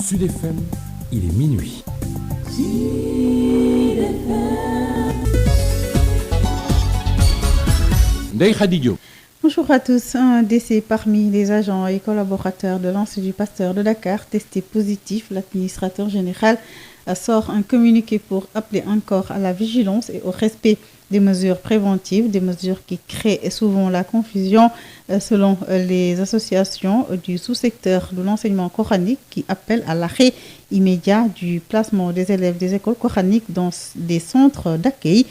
Sud FM, il est minuit. Ndeye Khady Diop. Bonjour à tous. Un décès parmi les agents et collaborateurs de l'Institut Pasteur de Dakar testé positif. L'administrateur général sort un communiqué pour appeler encore à la vigilance et au respect des mesures préventives, des mesures qui créent souvent la confusion selon les associations du sous-secteur de l'enseignement coranique qui appellent à l'arrêt immédiat du placement des élèves des écoles coraniques dans des centres d'accueil.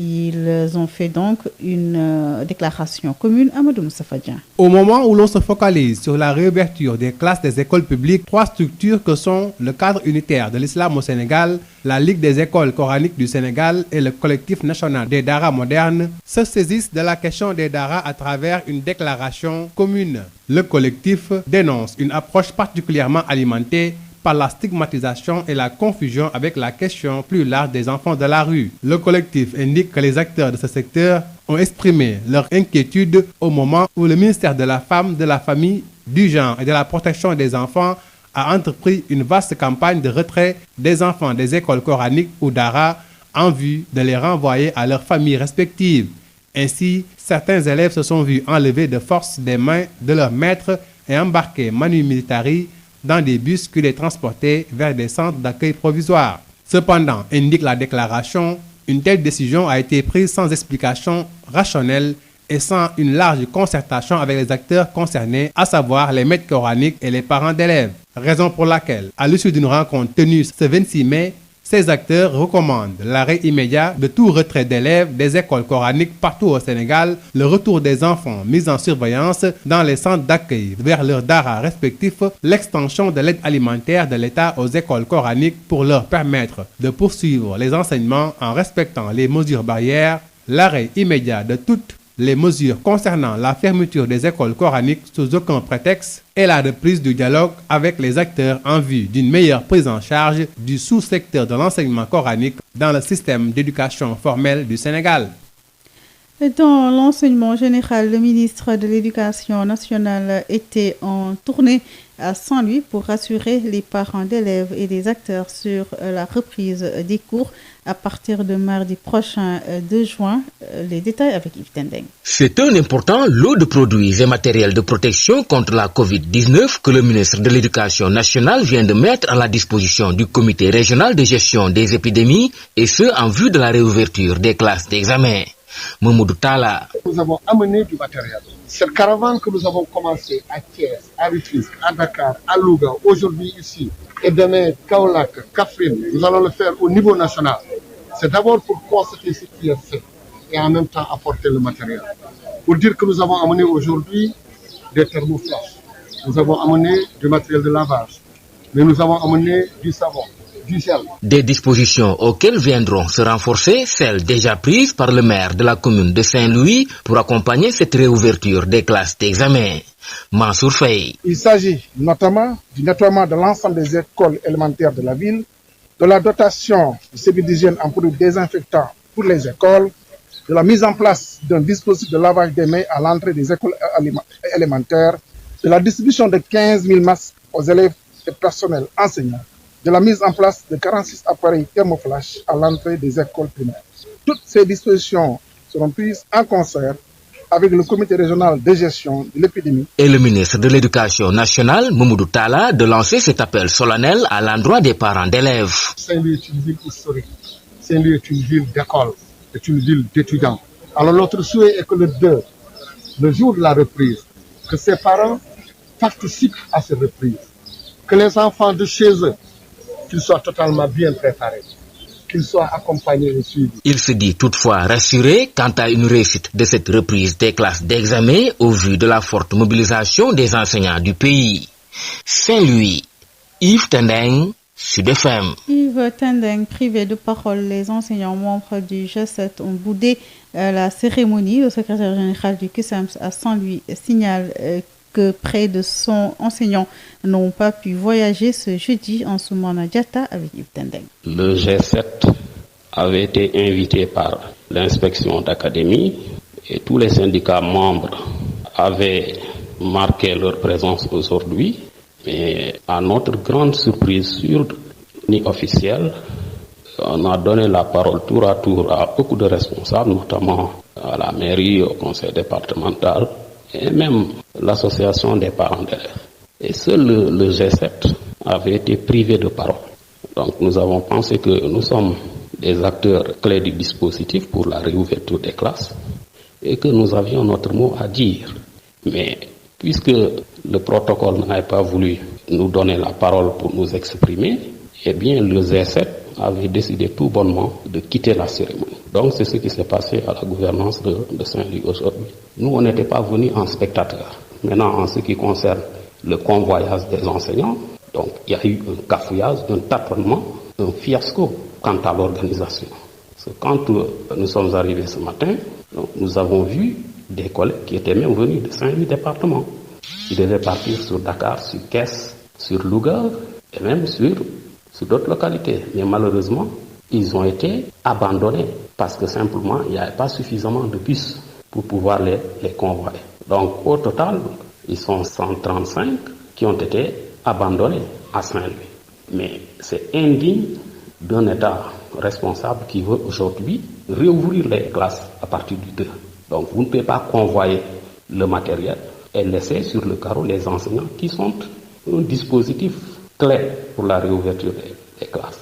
Ils ont fait donc une déclaration commune à Amadou Moustapha Dian. Au moment où l'on se focalise sur la réouverture des classes des écoles publiques, trois structures que sont le cadre unitaire de l'islam au Sénégal, la Ligue des écoles coraniques du Sénégal et le collectif national des Daara modernes se saisissent de la question des Daara à travers une déclaration commune. Le collectif dénonce une approche particulièrement alimentée par la stigmatisation et la confusion avec la question plus large des enfants de la rue. Le collectif indique que les acteurs de ce secteur ont exprimé leur inquiétude au moment où le ministère de la Femme, de la Famille, du Genre et de la Protection des enfants a entrepris une vaste campagne de retrait des enfants des écoles coraniques ou Daara en vue de les renvoyer à leurs familles respectives. Ainsi, certains élèves se sont vus enlever de force des mains de leurs maîtres et embarqués manu militari dans des bus qui les transportaient vers des centres d'accueil provisoires. Cependant, indique la déclaration, une telle décision a été prise sans explication rationnelle et sans une large concertation avec les acteurs concernés, à savoir les maîtres coraniques et les parents d'élèves. Raison pour laquelle, à l'issue d'une rencontre tenue ce 26 mai, ces acteurs recommandent l'arrêt immédiat de tout retrait d'élèves des écoles coraniques partout au Sénégal, le retour des enfants mis en surveillance dans les centres d'accueil vers leurs daara respectifs, l'extension de l'aide alimentaire de l'État aux écoles coraniques pour leur permettre de poursuivre les enseignements en respectant les mesures barrières, l'arrêt immédiat de toutes les mesures concernant la fermeture des écoles coraniques sous aucun prétexte et la reprise du dialogue avec les acteurs en vue d'une meilleure prise en charge du sous-secteur de l'enseignement coranique dans le système d'éducation formelle du Sénégal. Dans l'enseignement général, le ministre de l'Éducation nationale était en tournée à Saint-Louis pour rassurer les parents d'élèves et des acteurs sur la reprise des cours à partir de mardi prochain 2 juin. Les détails avec Yves Tendeng. C'est un important lot de produits et matériels de protection contre la Covid-19 que le ministre de l'Éducation nationale vient de mettre à la disposition du comité régional de gestion des épidémies et ce en vue de la réouverture des classes d'examen. Mamoudou Tala. Nous avons amené du matériel. Cette caravane que nous avons commencé à Thiès, à Rufisque, à Dakar, à Louga, aujourd'hui ici, et demain Kaolack, Kaffrine, nous allons le faire au niveau national. C'est d'abord pour constater ce qui est fait et en même temps apporter le matériel. Pour dire que nous avons amené aujourd'hui des thermoflash, nous avons amené du matériel de lavage, mais nous avons amené du savon. Des dispositions auxquelles viendront se renforcer celles déjà prises par le maire de la commune de Saint-Louis pour accompagner cette réouverture des classes d'examen. Mansour Faye. Il s'agit notamment du nettoiement de l'ensemble des écoles élémentaires de la ville, de la dotation de services d'hygiène en produits désinfectants pour les écoles, de la mise en place d'un dispositif de lavage des mains à l'entrée des écoles élémentaires, de la distribution de 15 000 masques aux élèves et personnels enseignants, de la mise en place de 46 appareils thermoflash à l'entrée des écoles primaires. Toutes ces dispositions seront prises en concert avec le comité régional de gestion de l'épidémie. Et le ministre de l'Éducation nationale, Mamoudou Tala, de lancer cet appel solennel à l'endroit des parents d'élèves. Saint-Louis est une ville historique. Saint-Louis est une ville d'école, est une ville d'étudiants. Alors notre souhait est que le jour de la reprise, que ces parents participent à cette reprise, que les enfants de chez eux qu'ils soient totalement bien préparés, qu'ils soient accompagnés et suivis. Il se dit toutefois rassuré quant à une réussite de cette reprise des classes d'examen au vu de la forte mobilisation des enseignants du pays. Saint-Louis, Yves Tendeng, Sud FM. Yves Tendeng, privé de parole, les enseignants membres du G7 ont boudé la cérémonie. Le secrétaire général du CUSEMS à Saint-Louis signale que près de 100 enseignants n'ont pas pu voyager ce jeudi en Soumana Diatta avec Yves Tendeng. Le G7 avait été invité par l'inspection d'académie et tous les syndicats membres avaient marqué leur présence aujourd'hui Mais à notre grande surprise, sur ni officielle, on a donné la parole tour à tour à beaucoup de responsables, notamment à la mairie, au conseil départemental et même l'association des parents d'élèves. Et seul le G7 avait été privé de parole. Donc nous avons pensé que nous sommes des acteurs clés du dispositif pour la réouverture des classes et que nous avions notre mot à dire. Mais puisque le protocole n'avait pas voulu nous donner la parole pour nous exprimer, eh bien le G7 avait décidé tout bonnement de quitter la cérémonie. Donc c'est ce qui s'est passé à la gouvernance de Saint-Louis aujourd'hui. Nous, on n'était pas venus en spectateurs. Maintenant, en ce qui concerne le convoyage des enseignants, donc il y a eu un cafouillage, un tâtonnement, un fiasco quant à l'organisation. Quand nous sommes arrivés ce matin, donc, nous avons vu des collègues qui étaient même venus de Saint-Louis département, qui devaient partir sur Dakar, sur Kess, sur Louga et même sur d'autres localités. Mais malheureusement, ils ont été abandonnés parce que simplement, il n'y avait pas suffisamment de bus pour pouvoir les convoyer. Donc au total, ils sont 135 qui ont été abandonnés à Saint-Louis. Mais c'est indigne d'un État responsable qui veut aujourd'hui réouvrir les classes à partir du 2. Donc vous ne pouvez pas convoyer le matériel et laisser sur le carreau les enseignants qui sont un dispositif clé pour la réouverture des classes.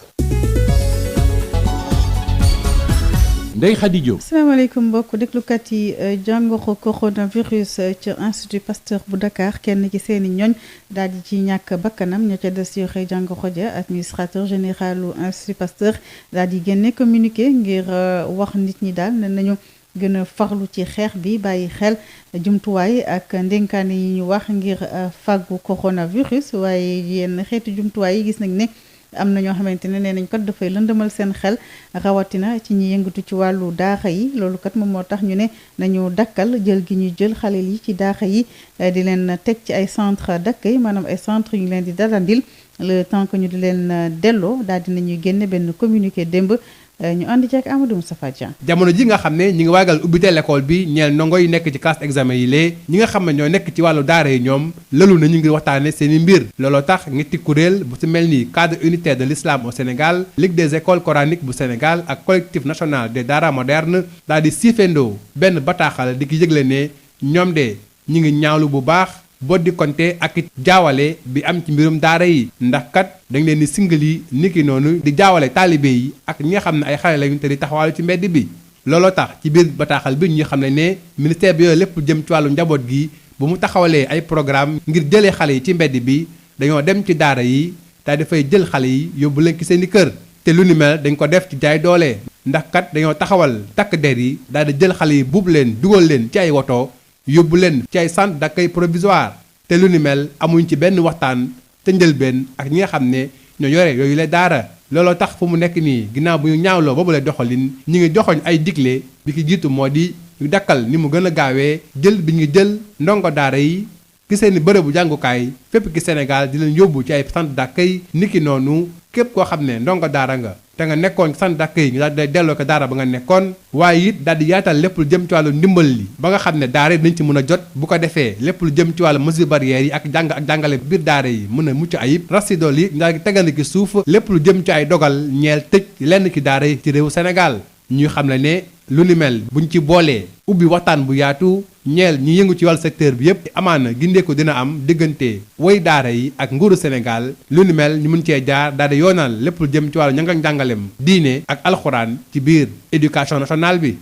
Ndeye Khady Diop. asalaamaaleykum mbokk déglukat yi jàngoro coronavirus ci Institut Pasteur bu Dakar kenn ci seeni ñoñ daal di ci ñàkk bakkanam ña ca des yore jàngoro ja administrateur général u Institut Pasteur daal di génne communiqué ngir wax nit ñi daal ne nañu gën a farlu ci xeex bi bàyyi xel jumtuwaay ak ndénkaane yi ñu wax ngir fàggu coronavirus waaye yenn xeetu jumtuwaay yi gis nañ ne am na ñoo xamante ne nee nañ kat dafay lëndëmal seen xel rawatina ci ñi yëngatu ci wàllu daara yi loolu kat moom moo tax ñu ne nañu dakkal jël gi ñuy jël xale yi ci daara yi di leen teg ci ay centre d'accueil maanaam ay centre yu leen di dalandil le temps que ñu di leen delloo daal dinañuy génne benn communiqué démb ñu ànd ci ak Amadou Moustapha Dia. jamono ji nga xam ne ñi ngi waagal ubbite l'école bi ñeel ndongo yi nekk ci classe examen yi lee ñi nga xam ne ñoo nekk ci wàllu daara yi ñoom lëlu na ñu ngi waxtaane seeni mbir looloo tax ñetti kuréel bu ci mel ni cadre unitaire de l'islam au Sénégal Ligue des écoles coraniques bu Sénégal ak collectif national des daara modernes daal di siifendoo benn bataaxal di ki yëgle ne ñoom de ñi ngi ñaawlu bu baax boo di konte ak it jaawale bi am ci mbirum daara yi ndax kat dañ leen di singali niki noonu di jaawale taalibe yi ak ñi nga xam ne ay xale lañu te di taxawaalu ci mbedd bi looloo tax ci biir bataaxal bi ñu xam ne ministère bi yooyu lépp jëm ci wàllu njaboot gi bu mu taxawalee ay programme ngir jëlee xale yi ci mbedd bi dañoo dem ci daara yi daal dafay jël xale yi yóbbu leen ci seeni kër te lu ni mel dañ ko def ci jaay doole ndax kat dañoo taxawal takk der yi daal di jël xale yi buub leen dugal leen ci ay woto yóbbu leen ci ay centre d'accueil provisoire te lu ni mel amuñ ci benn waxtaan te njëlbeen ak ñi nga xam ne ñoo yore yooyu la daara looloo tax fu mu nekk nii ginnaaw bu ñu ñaawloo boobu la doxalin ñi ngi joxoñ ay digle bi ki jiitu moo di ñu dakkal ni mu gën a gaawee jël bi ñu jël ndongo daara yi ki seeni bërëbu jàngukaay fépp ki Sénégal di leen yóbbu ci ay centre d'accueil niki noonu képp koo xam ne ndongo daara nga te nga nekkoon centre d'accueil nga daal di delloo ko daara ba nga nekkoon waaye it daal di yaatal lépp lu jëm ci wàllu ndimbal li ba nga xam ne daara yi dañ ci mën a jot bu ko defee lépp lu jëm ci wàllu mesures barrières yi ak jàng ak jàngale biir daara yi mën a mucc ayib rasidol yi nga tegandi ki suuf lépp lu jëm ci ay dogal ñeel tëj lenn ki daara yi ci réewu Sénégal ñuy xam ne lu ni mel buñ ci boolee ubbi waxtaan bu yaatu ñeel ñi yëngu ci wàllu secteur bi yépp amaana gindeeku dina am diggante woy daara yi ak nguuru Sénégal lu ni mel ñu mun cee jaar daal di yoonal lépp lu jëm ci wàllu ñanga njàngalem diine ak alxuraan ci biir éducation nationale bi.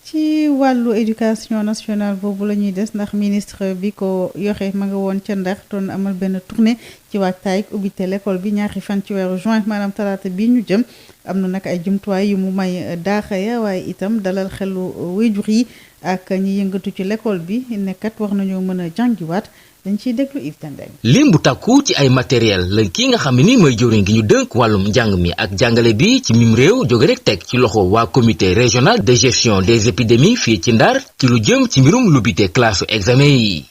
ci wàllu éducation nationale boobu la ñuy des ndax ministre bi ko yoxe ma nga woon ca Ndar doon amal benn tournée ci waajtaay ubbite l'école bi ñaari fan ci weeru juin maanaam talaata bii ñu jëm am na nag ay jumtuwaay yu mu may daara ya waaye itam dalal xelu waajur yi ak ñi yëngatu ci l'école bi nekkat war nañoo mën a jàngiwaat dañ ciy déglu Yves Tendeng. lim bu takku ci ay matériel la ki nga xam ne ni mooy jëwriñ gi ñu dënk wàllum njàng mi ak jàngale bi ci mim réew jóge rek teg ci loxo waa comité régional de gestion des épidémies fii ci Ndar ci lu jëm ci mbirum lubbite classe examen yi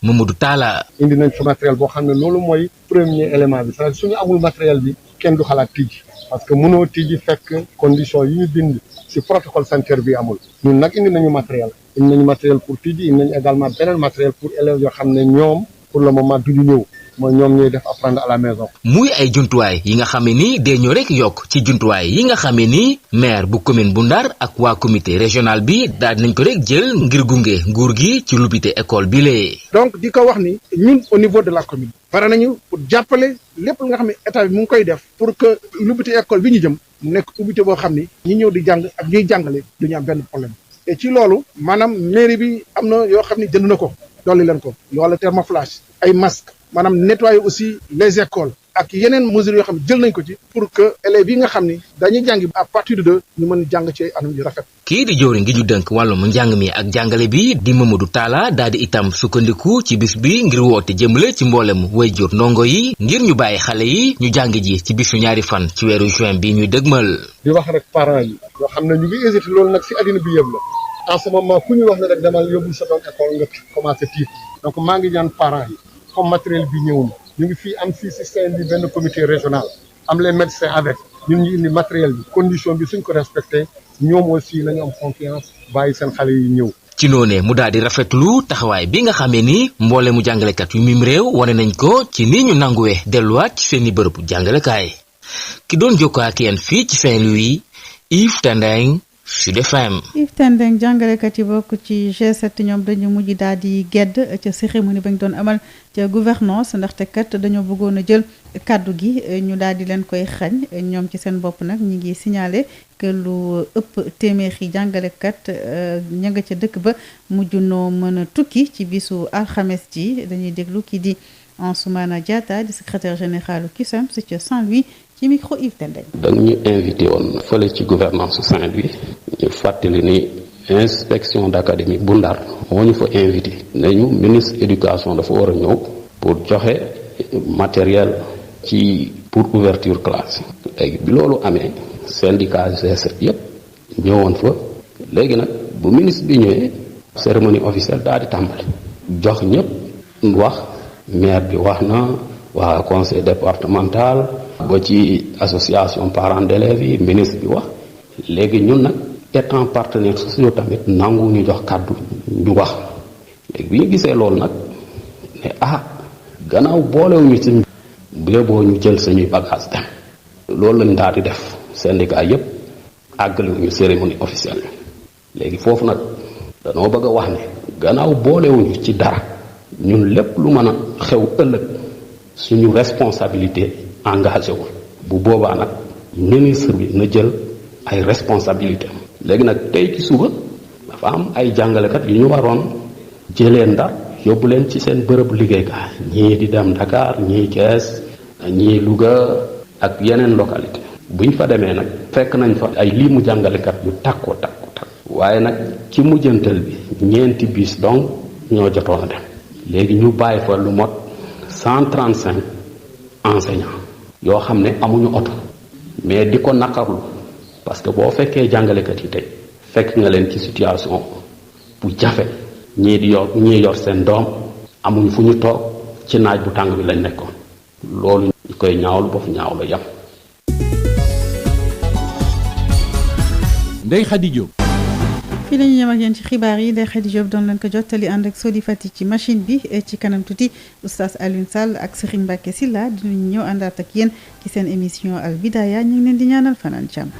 Mamadou Talla. indi nañ fi matériel boo xam ne loolu mooy premier élément bi c'est-à-dire suñu amul matériel bi kenn du xalaat tijji parce que mënoo tijji fekk condition yi ñu bind ci protocole sanitaire bi amul ñun nag indi nañu matériel pour tijji indi nañu également beneen matériel pour élèves yoo xam ne ñoom pour le moment duñu ñëw mooy ñoom ñooy def apprendre à la maison. muy ay jumtuwaay yi nga xam ne ni day ñoo rek yokk ci jumtuwaay yi nga xam ne ni maire bu commune bu Ndar ak waa comité régional bi daal nañ ko rek jël ngir gunge nguur gi ci lubite école bi lee. donc di ko wax ni ñun au niveau de la commune pare nañu pour jàppale lépp nga xam ne état bi mu ngi koy def pour que lubite école bi ñu jëm mu nekk ubbite boo xam ni ñi ñëw di jàng ak ñuy jàngale du ñu am benn problème et ci loolu maanaam mairie bi am na yoo xam ne jënd na ko dolli leen ko wala thermoflash ay masques maanaam nettoyer aussi les écoles ak yeneen mesures yoo xam ne jël nañ ko ci pour que élèves yi nga xam ni dañuy jàngi à partir de 2 ñu mën jàng ci anam yu rafet. kii di jëwriñ gi ñu dënk wàllum njàng mi ak jàngale bi di Mamadou Talla daal di itam sukkandiku ci bis bi ngir woote jëmale ci mboolem waajur ndongo yi ngir ñu bàyyi xale yi ñu jàng ji ci bisu ñaari fan ci weeru juin bi ñuy dëgmal. di wax rek parents yi yoo xam ne ñu ngi hésité loolu nag si addina bi yëpp la en ce moment ku ñu wax ne rek demal yóbbul sa doom école nga commencé tiit donc maa ngi ñaan parents yi comme matériel bi ñëw na ñu ngi fii am fii système bi benn comité régional am les médecins avec ñun ñu indi matériel bi condition bi suñ ko respecté ñoom aussi nañu am confiance bàyyi seen xale yi ñëw. ci noonee mu daal di rafetlu taxawaay bi nga xamee ni mboole mu jàngalekat yu mim réew wane nañ ko ci ni ñu nanguwee delluwaat ci seeni bërëbu jàngalekaay ki doon jokkoo ak yéen fii ci Saint-Louis Yves Tendeng Sud FM. Yves Tendeng jàngalekat yi bokk ci G7 ñoom dañu mujj daal di gedd ca cérémonie bañ doon amal ca gouvernance ndaxte kat dañoo bëggoon a jël kàddu gi ñu daal di leen koy xañ ñoom ci seen bopp nag ñi ngi signalé que lu ëpp téeméeri jàngalekat ña nga ca dëkk ba mujj noo mën a tukki ci bisu alxames ji dañuy déglu kii di Ansoumana Diatta di secrétaire général CUSEMS ca Saint-Louis ci micro Yves Tendeng. dañu invité woon fële ci gouvernance Saint-Louis ñu fàttali ni inspection d'académie bu Ndar moo ñu fa invité nañu ministre éducation dafa war a ñëw pour joxe matériel pour ouverture classe léegi bi loolu amee syndicat G7 yépp ñëwoon fa léegi nag bu ministre bi ñëwee cérémonie officielle daal di tàmbali jox ñëpp wax maire bi wax na waa conseil départemental ba ci association parents d'élèves yi ministre bi wax léegi ñun nag étant partenaires sociaux tamit nangu ñu jox kàddu ñu wax léegi bi ñu gisee loolu nag ne gannaaw boolewuñu ci boo ñu jël suñuy bagage dem loolu lañ daal di def syndicat yépp àggaliwuñu cérémonie officielle léegi foofu nag danoo bëgg a wax ne gannaaw boolewuñu ci dara ñun lépp lu mën a xew ëllëg suñu responsabilité engagé wu bu boobaa nag ministre bi na jël ay responsabilité léegi nag tey ci suba dafa am ay jàngalekat yu ñu waroon jëlee Ndar yóbbu leen ci seen bërëb liggéeykaay ñii di dem Dakar ñii Thiès ñii Louga ak yeneen localité buñ fa demee nag fekk nañ fa ay limu jàngalekat yu takku waaye nag ci mujjantal bi ñeenti bis donc ñoo jotoon a dem léegi ñu bàyyi fa lu mot 135 enseignants yoo xam ne amuñu oto mais di ko naqarlu parce que boo fekkee jàngalekat yi tey fekk nga leen ci situation bu jafe ñii yor seen doom amuñu fu ñu toog ci naaj bu tàng bi lañ nekkoon loolu ñu koy ñaawlu ba fu ñaawlu yam. Ndeye Khady Diop. fii la ñu ñëw ak yéen ci xibaar yi Ndeye Khady Diop doon leen ko jottali ànd ak Sodi Fati ci machine bi ci kanam tuuti oustaz Alioune Sall ak Serigne Mbacké Sylla dinañu ñëw àndaat ak yéen ci seen émission Al Bidaya ñu ngi leen di ñaanal fanaan jàmm.